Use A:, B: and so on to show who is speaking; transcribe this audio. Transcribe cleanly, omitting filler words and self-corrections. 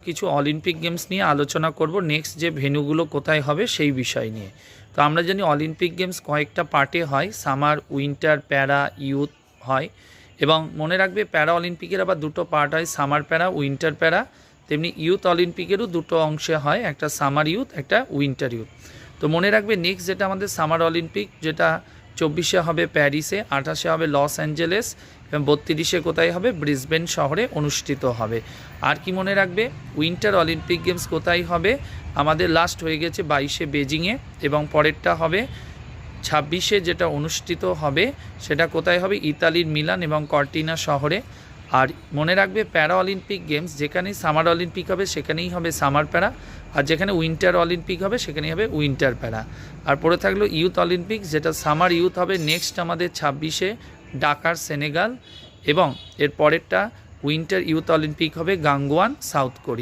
A: কিছু Olympic games নিয়ে আলোচনা করব, নেক্সট যে ভেন্যুগুলো কোথায় হবে সেই বিষয় নিয়ে। তো আমরা জানি অলিম্পিক গেমস কয়েকটা পার্টে হয়, সামার, উইন্টার, প্যারা, ইউথ হয়। এবং মনে রাখবে প্যারা অলিম্পিকের আবার দুটো পার্ট হয়, সামার প্যারা, উইন্টার প্যারা। তেমনি ইউথ অলিম্পিকেরও দুটো অংশে হয়, একটা সামার ইউথ, একটা উইন্টার ইউথ। তো মনে রাখবে নেক্সট যেটা আমাদের সামার অলিম্পিক, যেটা 24শে হবে প্যারিসে, 28শে হবে লস অ্যাঞ্জেলেস এবং 32শে কোথায় হবে, ব্রিসবেন শহরে অনুষ্ঠিত হবে। আর কি মনে রাখবে, উইন্টার অলিম্পিক গেমস কোথায় হবে, আমাদের লাস্ট হয়ে গেছে 22শে বেজিংয়ে, এবং পরেরটা হবে 26শে যেটা অনুষ্ঠিত হবে সেটা কোথায় হবে, ইতালির মিলান এবং কর্টিনা শহরে। আর মনে রাখবে প্যারা অলিম্পিক গেমস যেখানেই সামার অলিম্পিক হবে সেখানেই হবে সামার প্যারা, আর যেখানে উইন্টার অলিম্পিক হবে সেখানেই হবে উইন্টার প্যারা। আর পড়ে থাকলো ইউথ অলিম্পিক, যেটা সামার ইউথ হবে নেক্সট আমাদের 26শে ডাকার, সেনেগাল, এবং এর পরেরটা উইন্টার ইউথ অলিম্পিক হবে গাঙ্গুয়ান, সাউথ কোরিয়া।